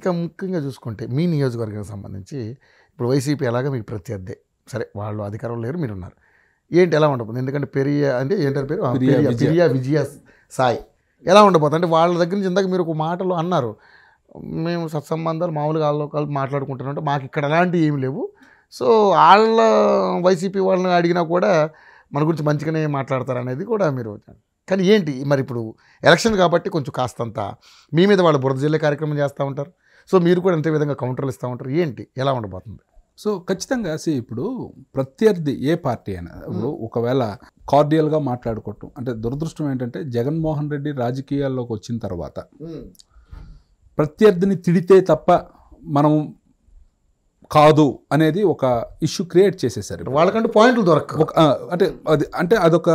ఇక ముఖ్యంగా చూసుకుంటే మీ నియోజకవర్గానికి సంబంధించి ఇప్పుడు వైసీపీ ఎలాగ మీకు ప్రత్యర్థి, సరే వాళ్ళు అధికారంలో లేరు, మీరు ఉన్నారు, ఏంటి ఎలా ఉండబోతుంది? ఎందుకంటే అంటే ఏంటారు పేరు పెరియా విజయ సాయి ఎలా ఉండబోతుంది అంటే వాళ్ళ దగ్గర నుంచి ఇందాక మీరు ఒక మాటలు అన్నారు, మేము సత్సంబంధాలు మామూలుగా వాళ్ళు మాట్లాడుకుంటున్నాం, మాకు ఇక్కడ అలాంటివి ఏమి లేవు. సో వాళ్ళ వైసీపీ వాళ్ళని అడిగినా కూడా మన గురించి మంచిగానే మాట్లాడతారు అనేది కూడా మీరు. కానీ ఏంటి మరి ఇప్పుడు ఎలక్షన్ కాబట్టి కొంచెం కాస్తంత మీ మీద వాళ్ళు బురద జల్లే కార్యక్రమం చేస్తూ ఉంటారు, సో మీరు కూడా అంతే విధంగా కౌంటర్లు ఇస్తూ ఉంటారు, ఏంటి ఎలా ఉండబోతుంది? సో ఖచ్చితంగా ఇప్పుడు ప్రత్యర్థి ఏ పార్టీ అయినా ఇప్పుడు ఒకవేళ కార్డియల్గా మాట్లాడుకోవటం అంటే దురదృష్టం ఏంటంటే జగన్మోహన్ రెడ్డి రాజకీయాల్లోకి వచ్చిన తర్వాత ప్రత్యర్థిని తిడితే తప్ప మనం కాదు అనేది ఒక ఇష్యూ క్రియేట్ చేసేసారు. వాళ్ళకంటే పాయింట్లు దొరక అంటే అదొక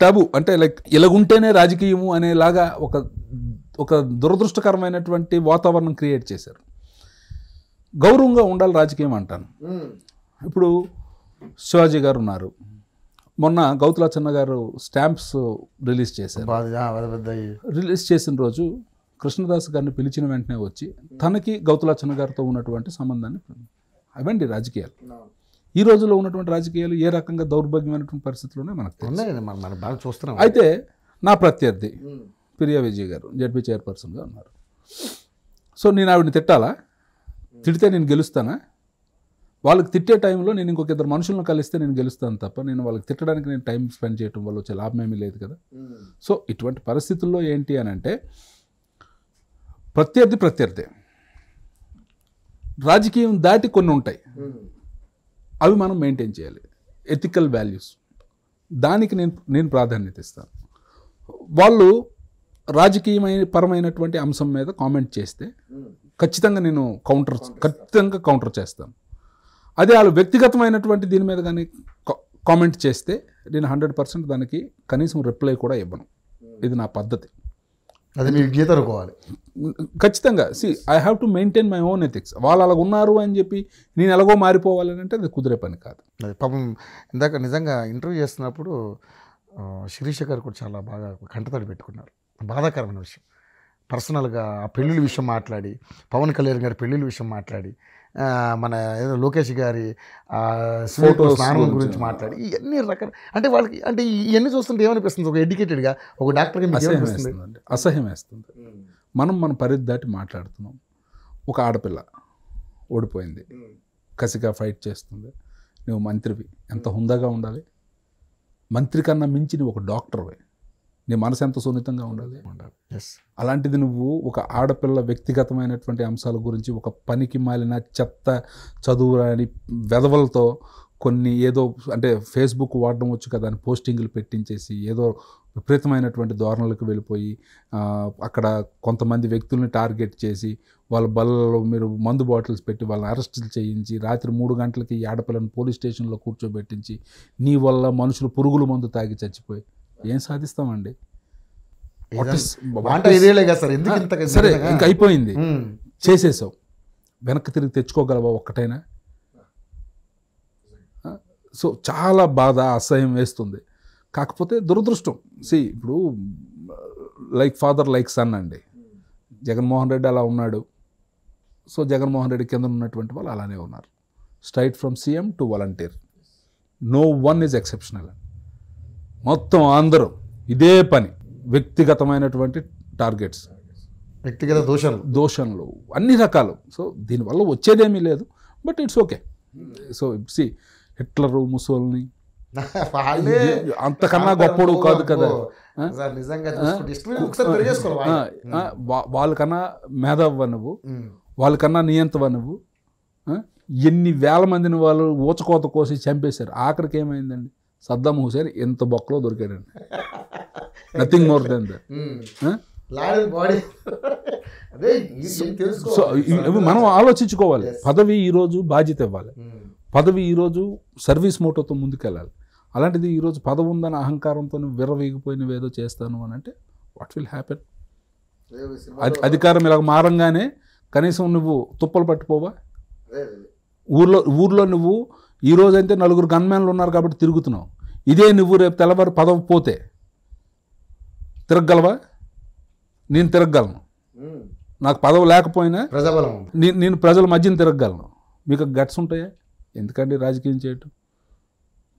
టబు, అంటే లైక్ ఇలాగుంటేనే రాజకీయము అనేలాగా ఒక దురదృష్టకరమైనటువంటి వాతావరణం క్రియేట్ చేశారు. గౌరవంగా ఉండాలి రాజకీయం అంటాను. ఇప్పుడు శివాజీ గారు ఉన్నారు, మొన్న గౌతులచ్చన్న గారు స్టాంప్స్ రిలీజ్ చేశారు. రిలీజ్ చేసిన రోజు కృష్ణదాస్ గారిని పిలిచిన వెంటనే వచ్చి తనకి గౌతులచ్చన్న గారితో ఉన్నటువంటి సంబంధాన్ని అవండి రాజకీయాలు. ఈ రోజుల్లో ఉన్నటువంటి రాజకీయాలు ఏ రకంగా దౌర్భాగ్యమైనటువంటి పరిస్థితుల్లోనే మనకు చూస్తున్నాం. అయితే నా ప్రత్యర్థి పెరియా విజయ్ గారు జడ్పీ చైర్పర్సన్గా ఉన్నారు. సో నేను ఆవిడని తిట్టాలా? తిడితే నేను గెలుస్తానా? వాళ్ళకి తిట్టే టైంలో నేను ఇంకొక ఇద్దరు మనుషులను కలిస్తే నేను గెలుస్తాను తప్ప నేను వాళ్ళకి తిట్టడానికి నేను టైం స్పెండ్ చేయడం వల్ల వచ్చే లాభమేమీ లేదు కదా. సో ఇటువంటి పరిస్థితుల్లో ఏంటి అని అంటే ప్రత్యర్థి రాజకీయం దాటి కొన్ని ఉంటాయి, అవి మనం మెయింటైన్ చేయాలి. ఎథికల్ వాల్యూస్, దానికి నేను ప్రాధాన్యత ఇస్తాను. వాళ్ళు రాజకీయపరమైనటువంటి అంశం మీద కామెంట్ చేస్తే ఖచ్చితంగా నేను కౌంటర్ చేస్తాను. అదే వాళ్ళు వ్యక్తిగతమైనటువంటి దీని మీద కానీ కామెంట్ చేస్తే నేను 100% దానికి కనీసం రిప్లై కూడా ఇవ్వను. ఇది నా పద్ధతి, అది మీ గీత అనుకోవాలి. ఖచ్చితంగా I have to maintain my own ethics. వాళ్ళు అలాగ ఉన్నారు అని చెప్పి నేను ఎలాగో మారిపోవాలని అంటే అది కుదిరే పని కాదు. పాపం ఇందాక నిజంగా ఇంటర్వ్యూ చేస్తున్నప్పుడు శిరీష గారు కూడా చాలా బాగా కంటతడి పెట్టుకున్నారు. బాధాకరమైన విషయం, పర్సనల్గా ఆ పెళ్ళిళ్ళ విషయం మాట్లాడి, పవన్ కళ్యాణ్ గారి పెళ్ళిళ్ళ విషయం మాట్లాడి, మన ఏదో లోకేష్ గారి స్నానం గురించి మాట్లాడి, ఇవన్నీ రకాల అంటే వాళ్ళకి అంటే ఇవన్నీ చూస్తుంటే ఏమనిపిస్తుంది? ఒక ఎడ్యుకేటెడ్గా ఒక డాక్టర్గా అసహ్యం వేస్తుంది. మన పరిధి దాటి మాట్లాడుతున్నాం. ఒక ఆడపిల్ల ఓడిపోయింది, కసిగా ఫైట్ చేస్తుంది, నువ్వు మంత్రివి, ఎంత హుందాగా ఉండాలి? మంత్రి కన్నా మించి నువ్వు ఒక డాక్టర్వే, నీ మనసు ఎంత సున్నితంగా ఉండాలి. అలాంటిది నువ్వు ఒక ఆడపిల్ల వ్యక్తిగతమైనటువంటి అంశాల గురించి ఒక పనికి మాలిన చెత్త చదువురాని వెధవలతో కొన్ని ఏదో అంటే ఫేస్బుక్ వాడడం వచ్చు కదా అని పోస్టింగ్లు పెట్టించేసి ఏదో విపరీతమైనటువంటి ధోరణులకు వెళ్ళిపోయి అక్కడ కొంతమంది వ్యక్తుల్ని టార్గెట్ చేసి వాళ్ళ బల్లలో మీరు మందు బాటిల్స్ పెట్టి వాళ్ళని అరెస్టులు చేయించి రాత్రి 3 గంటలకి ఈ ఆడపిల్లని పోలీస్ స్టేషన్లో కూర్చోబెట్టించి నీ వల్ల మనుషులు పురుగుల మందు తాగి చచ్చిపోయి ఏం సాధిస్తామండి? సరే ఇంకా అయిపోయింది, చేసేసావు, వెనక్కి తిరిగి తెచ్చుకోగలవా ఒక్కటైనా? సో చాలా బాధ, అసహ్యం వేస్తుంది. కాకపోతే దురదృష్టం, ఇప్పుడు లైక్ ఫాదర్ లైక్ సన్ అండి. జగన్మోహన్ రెడ్డి అలా ఉన్నాడు, సో జగన్మోహన్ రెడ్డి కింద ఉన్నటువంటి వాళ్ళు అలానే ఉన్నారు. Straight from CM to volunteer, no one is exceptional. మొత్తం అందరూ ఇదే పని, వ్యక్తిగతమైనటువంటి టార్గెట్స్, వ్యక్తిగత దోషణలు అన్ని రకాలు. సో దీనివల్ల వచ్చేదేమీ లేదు, but it's okay. So Hitler, Mussolini అంతకన్నా గొప్పడు కాదు కదా, వాళ్ళకన్నా మేధావ్వ నువ్వు, వాళ్ళకన్నా నియంతవ నువ్వు. ఎన్ని వేల మందిని వాళ్ళు ఊచకోత కోసి చంపేశారు. ఆఖరికి ఏమైందండి? సద్దాం హుసేన్ ఎంత బొక్కలో దొరికాడండి, nothing more than that. So మనం ఆలోచించుకోవాలి. పదవి ఈరోజు బాధ్యత ఇవ్వాలి, పదవి ఈరోజు సర్వీస్ మోటోతో ముందుకెళ్ళాలి. అలాంటిది ఈరోజు పదవి ఉందని అహంకారంతో విర్రవీగిపోయి నువ్వేదో చేస్తాను అని అంటే వాట్ విల్ హ్యాపెన్? అధికారం ఇలా మారంగానే కనీసం నువ్వు తుప్పలు పట్టిపోవా? ఊర్లో నువ్వు ఈరోజు అయితే 4 గన్మ్యాన్లు ఉన్నారు కాబట్టి తిరుగుతున్నావు. ఇదే నువ్వు రేపు తెల్లవారు పదవి పోతే తిరగలవా? నేను తిరగలను, నాకు పదవి లేకపోయినా ప్రజాబలం నేను ప్రజల మధ్యన తిరగగలను. మీకు గట్స్ ఉంటాయా? ఎందుకండి రాజకీయం చేయటం?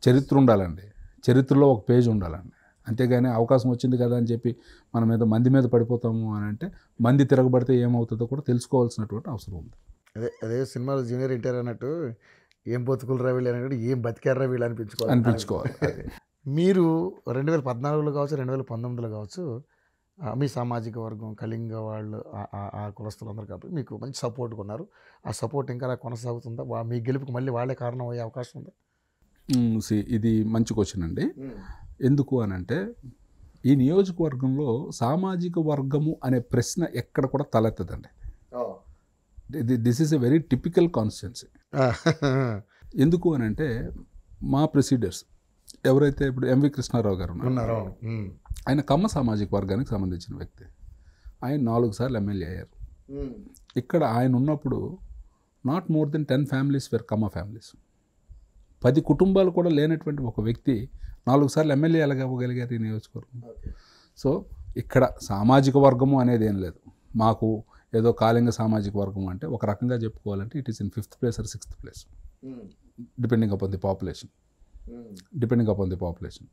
చరిత్ర ఉండాలండి, చరిత్రలో ఒక పేజ్ ఉండాలండి. అంతేగాని అవకాశం వచ్చింది కదా అని చెప్పి మన మీద మంది మీద పడిపోతాము అని అంటే మంది తిరగబడితే ఏమవుతుందో కూడా తెలుసుకోవాల్సినటువంటి అవసరం ఉంది. అదే సినిమాలో జూనియర్ ఎన్టీఆర్ అన్నట్టు ఏం బతుకులు రా వీళ్ళు అన్నట్టు ఏం బతికారా వీళ్ళు అనిపించుకోవాలి. మీరు 2014లో కావచ్చు 2019లో కావచ్చు మీ సామాజిక వర్గం కళింగ వాళ్ళు ఆ కులస్తులందరూ కాబట్టి మీకు మంచి సపోర్ట్గా ఉన్నారు. ఆ సపోర్ట్ ఇంకా అలా కొనసాగుతుందా? మీ గెలుపుకి మళ్ళీ వాళ్ళే కారణం అయ్యే అవకాశం ఉందా? ఇది మంచి క్వశ్చన్ అండి. ఎందుకు అని అంటే ఈ నియోజకవర్గంలో సామాజిక వర్గము అనే ప్రశ్న ఎక్కడ కూడా తలెత్తదండి. This is a very typical constituency. ఎందుకు అని అంటే మా ప్రెసిడర్స్ ఎవరైతే ఇప్పుడు ఎంవి కృష్ణారావు గారు ఉన్నారు, ఆయన కమ్మ సామాజిక వర్గానికి సంబంధించిన వ్యక్తి. ఆయన 4 సార్లు ఎమ్మెల్యే అయ్యారు. ఇక్కడ ఆయన ఉన్నప్పుడు not more than 10 families were Kamma families. 10 కుటుంబాలు కూడా లేనటువంటి ఒక వ్యక్తి 4 సార్లు ఎమ్మెల్యే ఎలాగవ్వగలిగారు ఈ నియోజకవర్గం? సో ఇక్కడ సామాజిక వర్గము అనేది ఏం లేదు. మాకు ఏదో కాళింగ సామాజిక వర్గం అంటే ఒక రకంగా చెప్పుకోవాలంటే it is in 5th place or 6th place depending upon the population.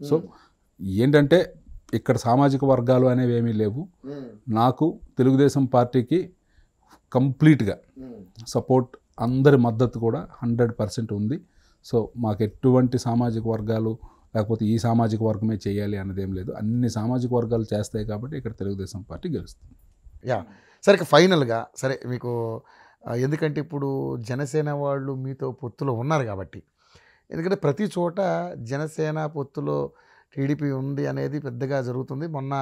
So ఏంటంటే ఇక్కడ సామాజిక వర్గాలు అనేవి ఏమీ లేవు. నాకు తెలుగుదేశం పార్టీకి కంప్లీట్గా సపోర్ట్, అందరి మద్దతు కూడా 100% ఉంది. సో మాకు ఎటువంటి సామాజిక వర్గాలు లేకపోతే ఈ సామాజిక వర్గమే చేయాలి అన్నది ఏం లేదు. అన్ని సామాజిక వర్గాలు చేస్తాయి కాబట్టి ఇక్కడ తెలుగుదేశం పార్టీ గెలుస్తుంది. సరే ఫైనల్గా సరే మీకు ఎందుకంటే ఇప్పుడు జనసేన వాళ్ళు మీతో పొత్తులో ఉన్నారు కాబట్టి, ఎందుకంటే ప్రతి చోట జనసేన పొత్తులో టీడీపీ ఉంది అనేది పెద్దగా జరుగుతుంది. మొన్న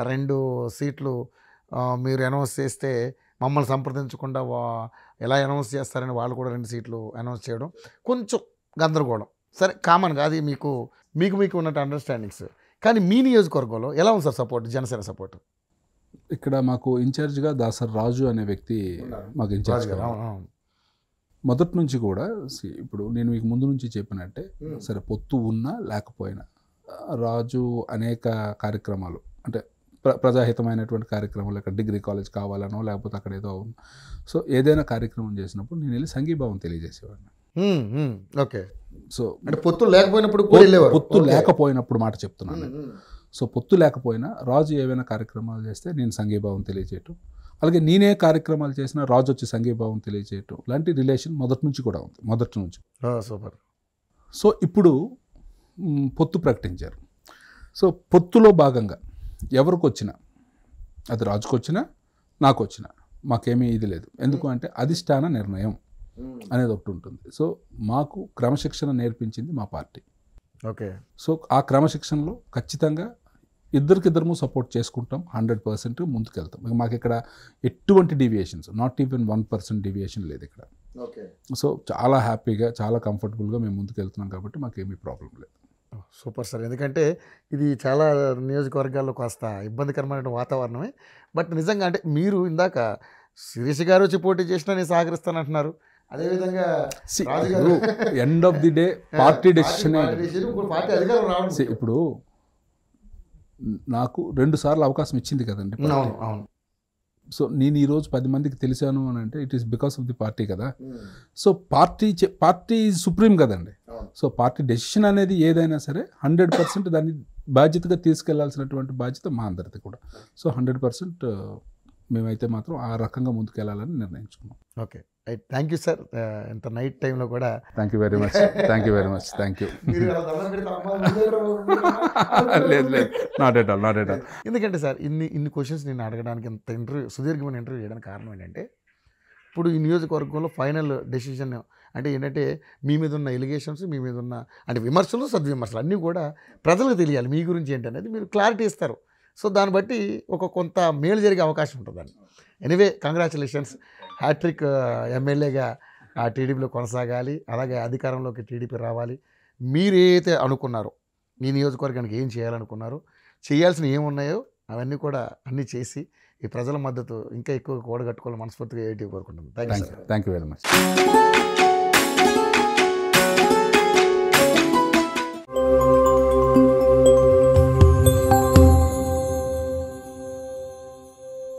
2 సీట్లు మీరు అనౌన్స్ చేస్తే మమ్మల్ని సంప్రదించకుండా ఎలా అనౌన్స్ చేస్తారని వాళ్ళు కూడా 2 సీట్లు అనౌన్స్ చేయడం కొంచెం గందరగోళం. సరే కామన్గా అది మీకు ఉన్నట్టు అండర్స్టాండింగ్స్. కానీ మీ నియోజకవర్గంలో ఎలా ఉంది సార్ సపోర్ట్, జనసేన సపోర్ట్? ఇక్కడ మాకు ఇన్ఛార్జ్గా దాసర్ రాజు అనే వ్యక్తి మాకు ఇన్ఛార్జ్. మొదటి నుంచి కూడా ఇప్పుడు నేను మీకు ముందు నుంచి చెప్పినట్టే, సరే పొత్తు ఉన్నా లేకపోయినా రాజు అనేక కార్యక్రమాలు అంటే ప్రజాహితమైనటువంటి కార్యక్రమాలు, ఇక్కడ డిగ్రీ కాలేజ్ కావాలనో లేకపోతే అక్కడ ఏదో, సో ఏదైనా కార్యక్రమం చేసినప్పుడు నేను వెళ్ళి సంఘీభావం తెలియజేసేవాడిని. ఓకే. సో అంటే పొత్తు లేకపోయినప్పుడు మాట చెప్తున్నాను. సో పొత్తు లేకపోయినా రాజు ఏవైనా కార్యక్రమాలు చేస్తే నేను సంఘీభావం తెలియజేయటం, అలాగే నేనే కార్యక్రమాలు చేసినా రాజు వచ్చి సంఘీభావం తెలియజేయటం లాంటి రిలేషన్ మొదటి నుంచి కూడా ఉంది. సూపర్. సో ఇప్పుడు పొత్తు ప్రకటించారు. సో పొత్తులో భాగంగా ఎవరికి వచ్చినా, అది రాజుకు వచ్చినా నాకు వచ్చినా మాకేమీ ఇది లేదు. ఎందుకు అంటే అధిష్టాన నిర్ణయం అనేది ఒకటి ఉంటుంది. సో మాకు క్రమశిక్షణ నేర్పించింది మా పార్టీ. ఓకే. సో ఆ క్రమశిక్షణలో ఖచ్చితంగా ఇద్దరికిద్దరము సపోర్ట్ చేసుకుంటాం, 100% ముందుకెళ్తాం. మాకు ఇక్కడ ఎటువంటి డీవియేషన్స్, నాట్ ఈవెన్ 1% డీవియేషన్ లేదు ఇక్కడ. ఓకే. సో చాలా హ్యాపీగా చాలా కంఫర్టబుల్గా మేము ముందుకెళ్తున్నాం కాబట్టి మాకేమీ ప్రాబ్లం లేదు. Super sir. ఎందుకంటే ఇది చాలా నియోజకవర్గాల్లో కాస్త ఇబ్బందికరమైన వాతావరణమే. బట్ నిజంగా అంటే మీరు ఇందాక శిరీష్ గారు వచ్చి పోటీ చేసినా నేను సహకరిస్తానంటున్నారు. అదేవిధంగా end of the day party decision. ఇప్పుడు నాకు 2 సార్లు అవకాశం ఇచ్చింది కదండి. అవును. సో నేను ఈరోజు 10 మందికి తెలిసాను అని అంటే it is because of the party కదా. సో పార్టీ సుప్రీం కదండి. సో పార్టీ డెసిషన్ అనేది ఏదైనా సరే 100% దాన్ని బాధ్యతగా తీసుకెళ్లాల్సినటువంటి బాధ్యత మా అందరిది కూడా. సో 100% మేమైతే మాత్రం ఆ రకంగా ముందుకెళ్ళాలని నిర్ణయించుకున్నాం. ఓకే. Thank you sir. ఇంత నైట్ టైంలో కూడా థ్యాంక్ యూ వెరీ మచ్. లేదు, నాట్ ఎట్ ఆల్. ఎందుకంటే సార్ ఇన్ని క్వశ్చన్స్ నేను అడగడానికి ఇంత సుదీర్ఘమైన ఇంటర్వ్యూ చేయడానికి కారణం ఏంటంటే, ఇప్పుడు ఈ నియోజకవర్గంలో ఫైనల్ డెసిషన్ అంటే ఏంటంటే మీ మీద ఉన్న ఎలిగేషన్స్, మీ మీద ఉన్న అంటే విమర్శలు, సద్విమర్శలు అన్నీ కూడా ప్రజలకు తెలియాలి. మీ గురించి ఏంటనేది మీరు క్లారిటీ ఇస్తారు. సో దాన్ని బట్టి కొంత మేలు జరిగే అవకాశం ఉంటుందండి. Anyway congratulations. హ్యాట్రిక్ ఎమ్మెల్యేగా టీడీపీలో కొనసాగాలి, అలాగే అధికారంలోకి టీడీపీ రావాలి. మీరు ఏదైతే అనుకున్నారో మీ నియోజకవర్గానికి ఏం చేయాలనుకున్నారో, చేయాల్సినవి ఏమున్నాయో అవన్నీ కూడా అన్నీ చేసి ఈ ప్రజల మద్దతు ఇంకా ఎక్కువ కూడగట్టుకోవాలని మనస్ఫూర్తిగా ఏఐటీ కోరుకుంటుంది. Thank you very much.